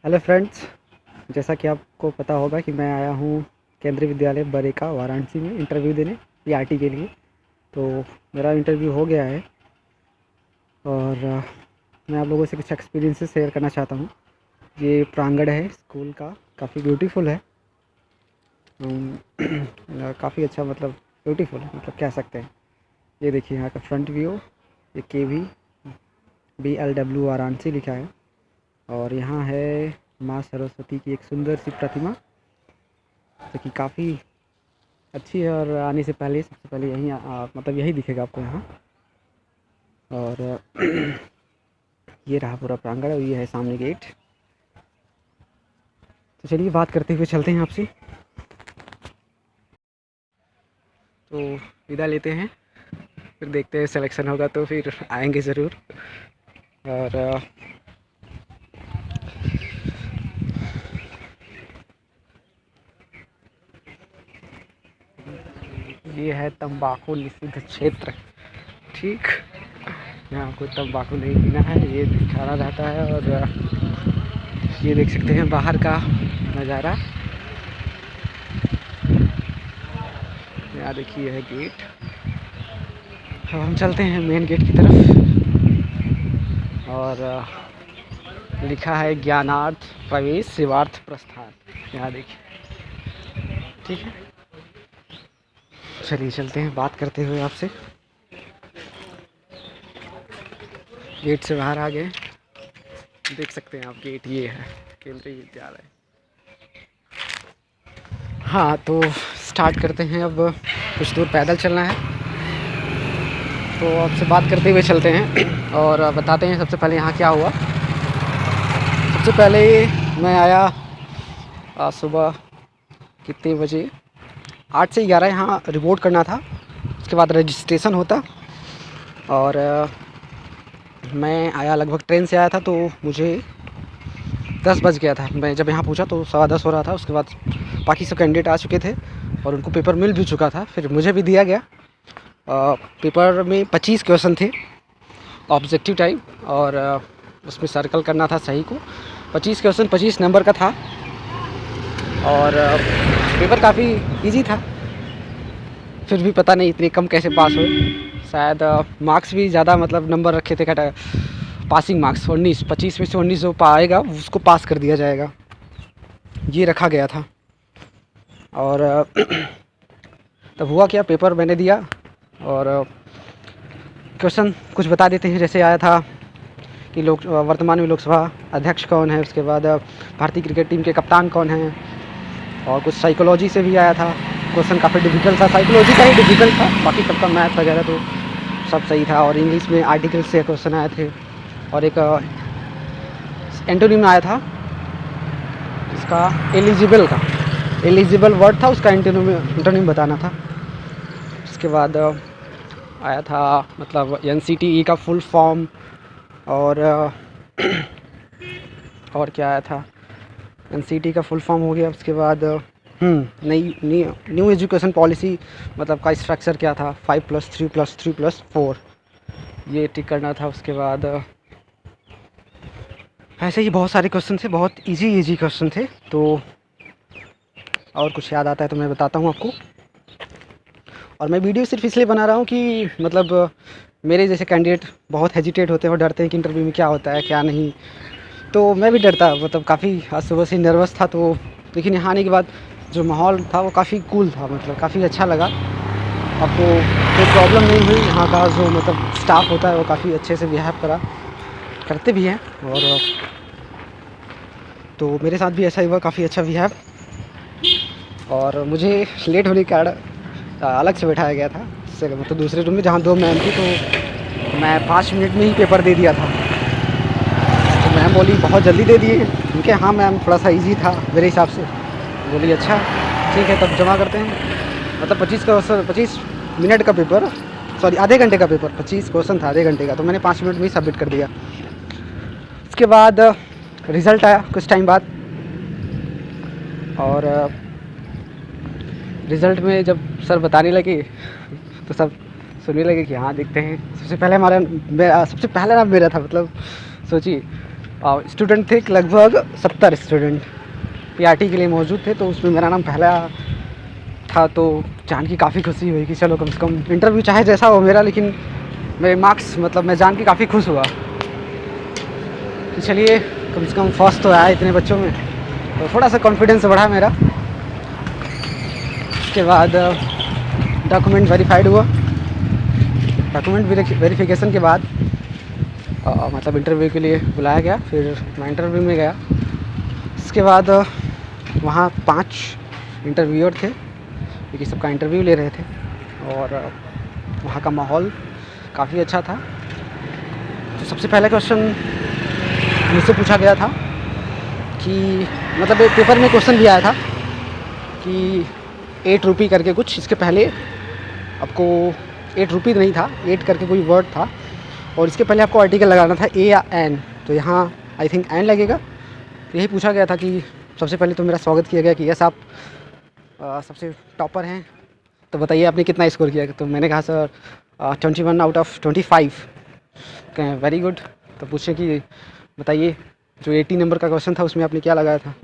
Hello friends, जैसा कि आपको पता होगा कि मैं आया हूँ केंद्रीय विद्यालय बरेका वाराणसी में इंटरव्यू देने पीआरटी के लिए। तो मेरा इंटरव्यू हो गया है और मैं आप लोगों से कुछ एक्सपीरियंसेस शेयर करना चाहता हूँ। ये प्रांगण है स्कूल का, काफ़ी ब्यूटीफुल है। काफ़ी अच्छा, मतलब ब्यूटीफुल है, मतलब कह सकते हैं। ये देखिए यहाँ का फ्रंट व्यू, ये KVBLW वाराणसी लिखा है। और यहाँ है माँ सरस्वती की एक सुंदर सी प्रतिमा, जो कि काफ़ी अच्छी है। और आने से पहले, सबसे पहले यहीं मतलब यही दिखेगा आपको यहाँ। और ये रहा पूरा प्रांगण और ये है सामने गेट। तो चलिए बात करते हुए चलते हैं आपसे। तो विदा लेते हैं, फिर देखते हैं सिलेक्शन होगा तो फिर आएंगे ज़रूर। और ये है तंबाकू निषिद्ध क्षेत्र। ठीक, यहाँ कोई तंबाकू नहीं पीना है, ये दिखाना रहता है। और ये देख सकते हैं बाहर का नज़ारा। यहाँ देखिए है गेट। अब हम चलते हैं मेन गेट की तरफ। और लिखा है ज्ञानार्थ प्रवेश शिवार्थ प्रस्थान। यहाँ देखिए, ठीक है। चलिए चलते हैं बात करते हुए आपसे। गेट से बाहर आ गए, देख सकते हैं आप गेट, ये है केंद्रीय विद्यालय। हाँ, तो स्टार्ट करते हैं। अब कुछ दूर पैदल चलना है, तो आपसे बात करते हुए चलते हैं और बताते हैं सबसे पहले यहाँ क्या हुआ। सबसे पहले मैं आया सुबह कितने बजे, 8 से 11 यहाँ रिपोर्ट करना था। उसके बाद रजिस्ट्रेशन होता। और मैं आया, लगभग ट्रेन से आया था, तो मुझे 10 बज गया था। मैं जब यहाँ पहुँचा तो 10:15 हो रहा था। उसके बाद बाकी सब कैंडिडेट आ चुके थे और उनको पेपर मिल भी चुका था। फिर मुझे भी दिया गया। पेपर में 25 क्वेश्चन थे ऑब्जेक्टिव टाइप, और उसमें सर्कल करना था सही को। 25 क्वेश्चन 25 नंबर का था। और पेपर काफ़ी इजी था, फिर भी पता नहीं इतने कम कैसे पास हुए। शायद मार्क्स भी ज़्यादा, मतलब नंबर रखे थे, कटा पासिंग मार्क्स 19, 25 में से 19 जो पाएगा उसको पास कर दिया जाएगा, ये रखा गया था। और तब हुआ क्या, पेपर मैंने दिया और क्वेश्चन कुछ बता देते हैं। जैसे आया था कि वर्तमान में लोकसभा अध्यक्ष कौन है, उसके बाद भारतीय क्रिकेट टीम के कप्तान कौन हैं, और कुछ साइकोलॉजी से भी आया था। क्वेश्चन काफ़ी डिफिकल्ट था, साइकोलॉजी का ही डिफिकल्ट था, बाकी सबका मैथ वगैरह तो सब सही था। और इंग्लिश में आर्टिकल से क्वेश्चन आए थे। और एक एंटोनिम आया था, इसका एलिजिबल वर्ड था, उसका एंटोनिम बताना था। उसके बाद आया था मतलब NCTE का फुल फॉर्म। और और क्या आया था, NCTE का फुल फॉर्म हो गया। उसके बाद न्यू एजुकेशन पॉलिसी, मतलब का स्ट्रक्चर क्या था, 5+3+3+4, ये टिक करना था। उसके बाद ऐसे ही बहुत सारे क्वेश्चन थे, बहुत इजी क्वेश्चन थे। तो और कुछ याद आता है तो मैं बताता हूँ आपको। और मैं वीडियो सिर्फ इसलिए बना रहा हूँ कि मतलब मेरे जैसे कैंडिडेट बहुत हेजिटेट होते हैं और डरते हैं कि इंटरव्यू में क्या होता है क्या नहीं। तो मैं भी डरता, मतलब काफ़ी आज सुबह से नर्वस था। तो लेकिन यहाँ आने के बाद जो माहौल था वो काफ़ी कूल था, मतलब काफ़ी अच्छा लगा। आपको कोई प्रॉब्लम नहीं हुई। यहाँ का जो मतलब स्टाफ होता है वो काफ़ी अच्छे से बिहेव करते भी हैं। और तो मेरे साथ भी ऐसा ही हुआ, काफ़ी अच्छा बिहेव। और मुझे लेट होने के कारण अलग से बैठाया गया था, मतलब दूसरे रूम में, जहाँ 2 मैम थी। तो मैं 5 मिनट में ही पेपर दे दिया था। तो मैम बोली बहुत जल्दी दे दिए, उनके हाँ मैम थोड़ा सा इजी था मेरे हिसाब से। बोली अच्छा ठीक है, तब जमा करते हैं। मतलब 25 मिनट का पेपर, सॉरी आधे घंटे का पेपर, 25 क्वेश्चन था आधे घंटे का, तो मैंने 5 मिनट में ही सबमिट कर दिया। उसके बाद रिज़ल्ट आया कुछ टाइम बाद। और रिज़ल्ट में जब सर बताने लगे तो सब सुनने लगे कि हाँ देखते हैं। सबसे पहला नाम मेरा था, मतलब सोचिए स्टूडेंट थे लगभग 70 स्टूडेंट पीआरटी के लिए मौजूद थे, तो उसमें मेरा नाम पहला था। तो जान की काफ़ी खुशी हुई कि चलो कम से कम इंटरव्यू चाहे जैसा हो मेरा, लेकिन मेरे मार्क्स मतलब मैं जान के काफ़ी खुश हुआ कि चलिए कम से कम फर्स्ट तो आया इतने बच्चों में, तो थोड़ा सा कॉन्फिडेंस बढ़ा मेरा। उसके बाद डॉक्यूमेंट वेरीफाइड हुआ। डॉक्यूमेंट वेरिफिकेशन के बाद मतलब इंटरव्यू के लिए बुलाया गया। फिर मैं इंटरव्यू में गया। इसके बाद वहाँ 5 इंटरव्यूअर थे क्योंकि सबका इंटरव्यू ले रहे थे, और वहाँ का माहौल काफ़ी अच्छा था। तो सबसे पहला क्वेश्चन मुझसे पूछा गया था कि मतलब एक पेपर में क्वेश्चन भी आया था कि 8 रुपी करके कुछ, इसके पहले आपको 8 रुपी नहीं था, 8 करके कोई वर्ड था, और इसके पहले आपको आर्टिकल लगाना था ए या एन। तो यहाँ आई थिंक एन लगेगा। तो यही पूछा गया था कि सबसे पहले तो मेरा स्वागत किया गया कि यस आप सबसे टॉपर हैं, तो बताइए आपने कितना स्कोर किया। तो मैंने कहा सर 21 आउट ऑफ 25। कहें वेरी गुड। तो पूछे कि बताइए जो 80 नंबर का क्वेश्चन था उसमें आपने क्या लगाया था,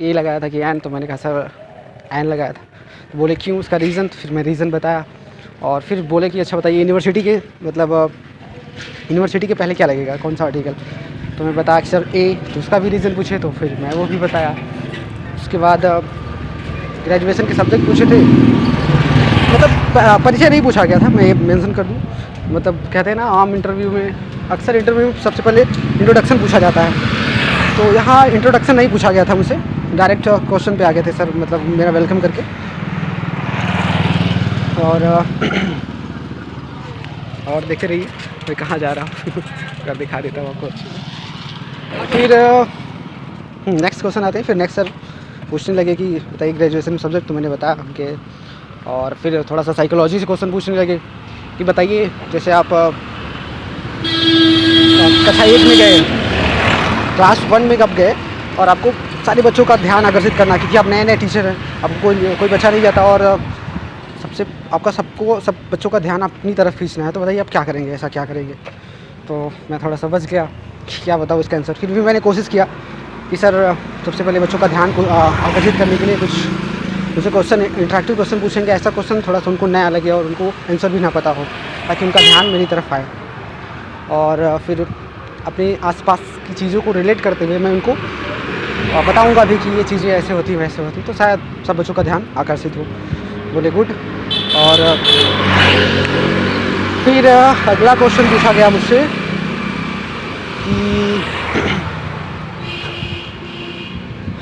ए लगाया था कि एन। तो मैंने कहा सर एन लगाया था। तो बोले क्यों, उसका रीज़न। तो फिर मैं रीज़न बताया, और फिर बोले कि अच्छा बताइए यूनिवर्सिटी के मतलब यूनिवर्सिटी के पहले क्या लगेगा, कौन सा आर्टिकल। तो मैं बताया कि सर ए। तो उसका भी रीज़न पूछे, तो फिर मैं वो भी बताया। उसके बाद ग्रेजुएशन के सब्जेक्ट पूछे थे, मतलब परिचय नहीं पूछा गया था, मैं ये मेंशन कर दूँ। मतलब कहते हैं ना आम इंटरव्यू में, अक्सर इंटरव्यू में सबसे पहले इंट्रोडक्शन पूछा जाता है, तो यहाँ इंट्रोडक्शन नहीं पूछा गया था मुझसे, डायरेक्ट क्वेश्चन पे आ गए थे सर, मतलब मेरा वेलकम करके। और देखते रहिए मैं कहाँ जा रहा हूँ अगर दिखा देता हूँ आपको अच्छी। फिर नेक्स्ट क्वेश्चन आते हैं। फिर नेक्स्ट सर पूछने लगे कि बताइए ग्रेजुएशन सब्जेक्ट, तो मैंने बताया उनके। और फिर थोड़ा सा साइकोलॉजी से क्वेश्चन पूछने लगे कि बताइए जैसे आप कक्षा 1 में गए, क्लास 1 में कब गए, और आपको सारे बच्चों का ध्यान आकर्षित करना, क्योंकि आप नए टीचर हैं, आपको कोई बच्चा नहीं जाता, और सबसे आपका सब बच्चों का ध्यान अपनी तरफ खींचना है। तो बताइए आप क्या करेंगे, ऐसा क्या करेंगे। तो मैं थोड़ा सा बच गया क्या बताऊँ इसका आंसर। फिर भी मैंने कोशिश किया कि सर सबसे पहले बच्चों का ध्यान को आकर्षित करने के लिए कुछ मुझसे क्वेश्चन, इंटरेक्टिव क्वेश्चन पूछेंगे, ऐसा क्वेश्चन थोड़ा सा उनको नया लगे और उनको आंसर भी ना पता हो, ताकि उनका ध्यान मेरी तरफ आए। और फिर अपने आसपास की चीज़ों को रिलेट करते हुए मैं उनको बताऊंगा भी कि ये चीज़ें ऐसे होती वैसे होती, तो शायद सब बच्चों का ध्यान आकर्षित हो। बोले गुड। और फिर अगला क्वेश्चन पूछा गया मुझसे कि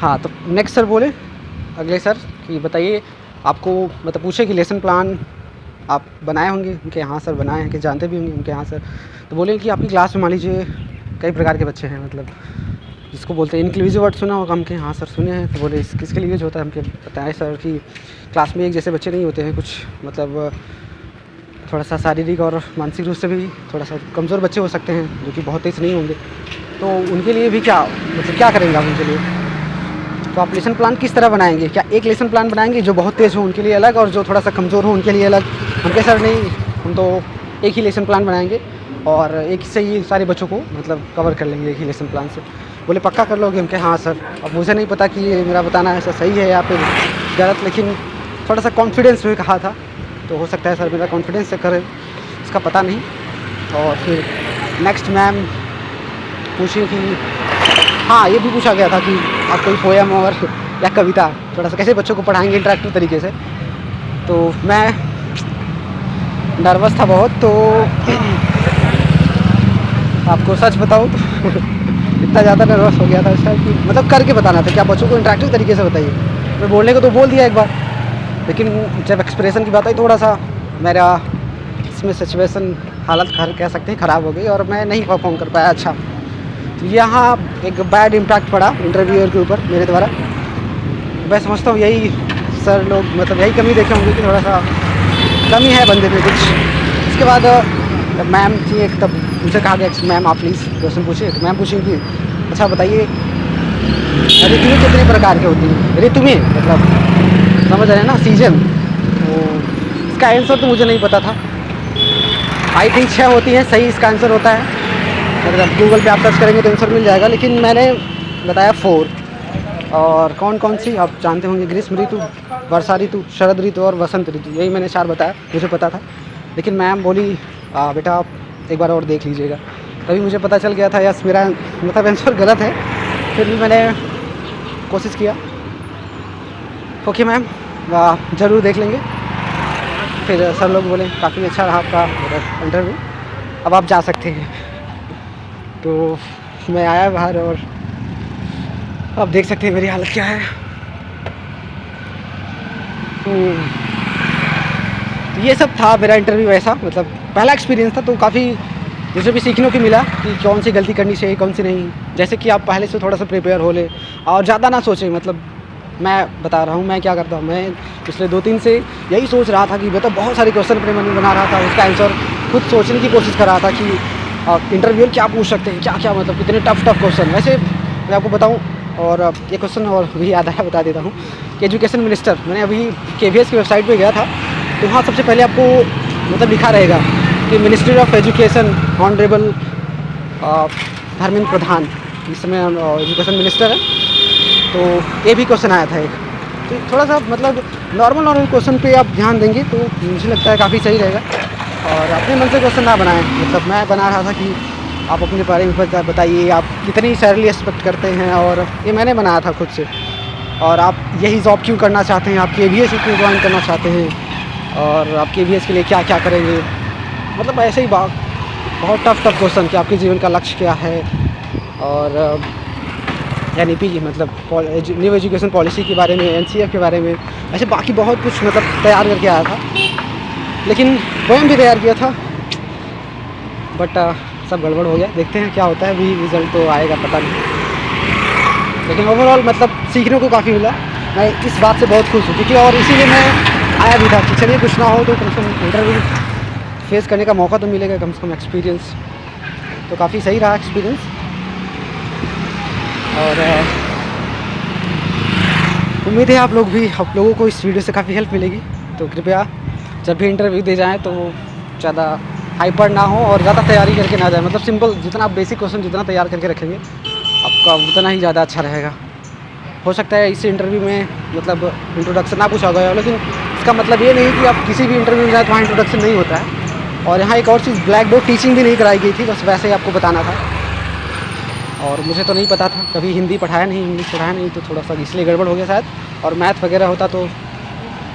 हाँ, तो नेक्स्ट सर बोले अगले सर कि बताइए आपको मतलब पूछे कि लेसन प्लान आप बनाए होंगे। उनके यहाँ सर बनाए हैं कि जानते भी होंगे उनके यहाँ सर। तो बोले कि आपकी क्लास में मान लीजिए कई प्रकार के बच्चे हैं, मतलब जिसको बोलते हैं इंक्लूसिव वर्ड सुना होगा। हमके हाँ सर सुने हैं। तो बोले किसके लिए यूज होता है। हमके बताएं सर कि क्लास में एक जैसे बच्चे नहीं होते हैं, कुछ मतलब थोड़ा सा शारीरिक और मानसिक रूप से भी थोड़ा सा कमज़ोर बच्चे हो सकते हैं, जो कि बहुत तेज़ नहीं होंगे। तो उनके लिए भी क्या मतलब क्या करेंगे आप उनके लिए। तो आप लेसन प्लान किस तरह बनाएंगे, क्या एक लेसन प्लान बनाएंगे जो बहुत तेज़ हो उनके लिए अलग, और जो थोड़ा सा कमज़ोर हो उनके लिए अलग। हमके सर नहीं, हम तो एक ही लेसन प्लान बनाएंगे और एक से ही सारे बच्चों को मतलब कवर कर लेंगे एक ही लेसन प्लान से। बोले पक्का कर लोगे। हमके हाँ सर। अब मुझे नहीं पता कि ये मेरा बताना ऐसा सही है या फिर गलत, लेकिन थोड़ा सा कॉन्फिडेंस में कहा था, तो हो सकता है सर मेरा कॉन्फिडेंस से करे, इसका पता नहीं। और फिर नेक्स्ट मैम पूछी कि हाँ ये भी पूछा गया था कि आप कोई पोएम और या कविता थोड़ा सा कैसे बच्चों को पढ़ाएंगे इंटरेक्टिव तरीके से। तो मैं नर्वस था बहुत, तो आपको सच बताऊँ तो इतना ज़्यादा नर्वस हो गया था उस टाइम कि मतलब करके बताना था कि आप बच्चों को इंटरेक्टिव तरीके से बताइए। मैं बोलने को तो बोल दिया एक बार, लेकिन जब एक्सप्रेशन की बात आई थोड़ा सा मेरा इसमें सिचुएशन हालत कह सकते हैं ख़राब हो गई और मैं नहीं परफॉर्म कर पाया अच्छा। तो यहाँ एक बैड इम्पैक्ट पड़ा इंटरव्यूअर के ऊपर मेरे द्वारा। मैं समझता हूँ यही सर लोग मतलब यही कमी देखे होंगे कि थोड़ा सा कमी है बंदे में कुछ। इसके बाद जब मैम थी एक, तब उनसे कहा गया मैम आप प्लीज़ क्वेश्चन पूछिए। तो मैम पूछी कि अच्छा बताइए ऋतुएँ कितने प्रकार की होती हैं। ऋतुएँ मतलब समझ रहे हैं ना, सीजन। तो इसका आंसर तो मुझे नहीं पता था। आई थिंक 6 होती हैं, सही इसका आंसर होता है। मतलब गूगल पे आप सर्च करेंगे तो आंसर मिल जाएगा, लेकिन मैंने बताया 4। और कौन कौन सी आप जानते होंगे, ग्रीष्म ऋतु, वर्षा ऋतु, शरद ऋतु और वसंत ऋतु, यही मैंने 4 बताया, मुझे पता था। लेकिन मैम बोली बेटा आप एक बार और देख लीजिएगा, तभी मुझे पता चल गया था यस मेरा मतलब आंसर गलत है। फिर भी मैंने कोशिश किया। ओके मैम, ज़रूर देख लेंगे। फिर सर लोग बोले काफ़ी अच्छा रहा आपका इंटरव्यू, अब आप जा सकते हैं। तो मैं आया बाहर और अब देख सकते हैं मेरी हालत क्या है। तो ये सब था मेरा इंटरव्यू। ऐसा मतलब पहला एक्सपीरियंस था, तो काफ़ी मुझे भी सीखने को मिला कि कौन सी गलती करनी चाहिए, कौन सी नहीं। जैसे कि आप पहले से थोड़ा सा प्रिपेयर हो ले और ज़्यादा ना सोचें। मतलब मैं बता रहा हूँ मैं क्या करता हूँ, मैं पिछले 2-3 से यही सोच रहा था कि मतलब बहुत सारे क्वेश्चन अपने मन में बना रहा था, उसका आंसर खुद सोचने की कोशिश कर रहा था कि इंटरव्यू क्या पूछ सकते हैं, क्या क्या मतलब कितने टफ क्वेश्चन। वैसे मैं आपको बताऊँ, और ये क्वेश्चन और भी याद आया, बता देता हूँ कि एजुकेशन मिनिस्टर, मैंने अभी KVS की वेबसाइट पर गया था, तो वहाँ सबसे पहले आपको मतलब लिखा रहेगा कि ministry of education honourable Dharmendra Pradhan इस समय एजुकेशन मिनिस्टर है। तो ये भी क्वेश्चन आया था एक, तो थोड़ा सा मतलब नॉर्मल क्वेश्चन पे आप ध्यान देंगे तो मुझे लगता है काफ़ी सही रहेगा। और अपने मन से क्वेश्चन ना बनाएं। मतलब मैं बना रहा था कि आप अपने बारे में बताइए, आप कितनी सैलरी एक्सपेक्ट करते हैं, और ये मैंने बनाया था खुद से। और आप यही जॉब क्यों करना चाहते हैं, आप KVS क्यों ज्वाइन करना चाहते हैं, और आप KVS के लिए क्या क्या करेंगे। मतलब ऐसे ही बहुत टफ क्वेश्चन कि आपके जीवन का लक्ष्य क्या है, और NEP की मतलब न्यू एजुकेशन पॉलिसी के बारे में, NCF के बारे में, ऐसे बाकी बहुत कुछ मतलब तैयार करके आया था। लेकिन पोएम भी तैयार किया था, बट सब गड़बड़ हो गया। देखते हैं क्या होता है, अभी रिज़ल्ट तो आएगा पता नहीं। लेकिन ओवरऑल मतलब सीखने को काफ़ी मिला, मैं इस बात से बहुत खुश हूँ। क्योंकि और इसीलिए मैं आया भी था कि चलिए कुछ ना हो तो कम से कम इंटरव्यू फेस करने का मौका तो मिलेगा, कम से कम एक्सपीरियंस। तो काफ़ी सही रहा एक्सपीरियंस। और उम्मीद है आप लोगों को इस वीडियो से काफ़ी हेल्प मिलेगी। तो कृपया जब भी इंटरव्यू दे जाएँ तो ज़्यादा हाइपर ना हो और ज़्यादा तैयारी करके ना जाए। मतलब सिंपल, जितना आप बेसिक क्वेश्चन जितना तैयार करके रखेंगे आपका उतना ही ज़्यादा अच्छा रहेगा। हो सकता है इस इंटरव्यू में मतलब इंट्रोडक्शन ना पूछा गया हो, लेकिन इसका मतलब ये नहीं कि आप किसी भी इंटरव्यू में जाए तो वहाँ इंट्रोडक्शन नहीं होता है। और यहाँ एक और चीज़, ब्लैक बोर्ड टीचिंग भी नहीं कराई गई थी, बस वैसे ही आपको बताना था। और मुझे तो नहीं पता था, कभी हिंदी पढ़ाया नहीं, इंग्लिश पढ़ाया नहीं, तो थोड़ा सा इसलिए गड़बड़ हो गया शायद। और मैथ वगैरह होता तो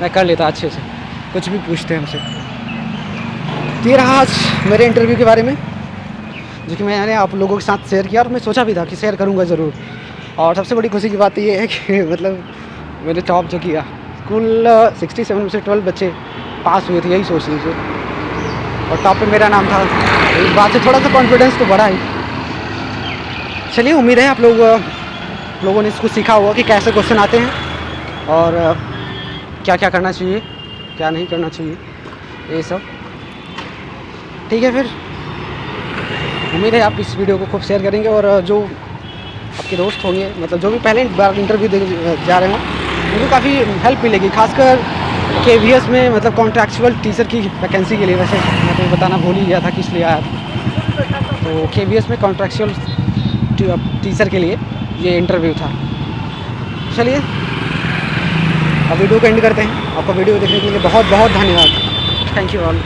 मैं कर लेता अच्छे से, कुछ भी पूछते हैं हमसे। तो ये रहा आज मेरे इंटरव्यू के बारे में, जो कि मैंने आप लोगों के साथ शेयर किया, और मैं सोचा भी था कि शेयर करूँगा ज़रूर। और सबसे बड़ी खुशी की बात ये है कि मतलब मैंने टॉप जो किया, कुल 67 में से 12 बच्चे पास हुए थे, यही सोच लीजिए, और टॉप पे मेरा नाम था। इस बात से थोड़ा सा कॉन्फिडेंस तो बढ़ा ही। चलिए, उम्मीद है आप लोगों ने इसको सीखा होगा कि कैसे क्वेश्चन आते हैं और क्या क्या करना चाहिए, क्या नहीं करना चाहिए, ये सब। ठीक है, फिर उम्मीद है आप इस वीडियो को खूब शेयर करेंगे, और जो आपके दोस्त होंगे, मतलब जो भी पहले बार इंटरव्यू दे जा रहे हैं, उनको काफ़ी हेल्प मिलेगी। खासकर KVS में मतलब कॉन्ट्रैक्चुअल टीचर की वैकेंसी के लिए। वैसे मैं तो बताना भूल ही गया था कि इसलिए आया था। तो KVS में कॉन्ट्रैक्चुअल टीचर के लिए ये इंटरव्यू था। चलिए, अब वीडियो को एंड करते हैं। आपका वीडियो देखने के लिए बहुत बहुत धन्यवाद। Thank you all.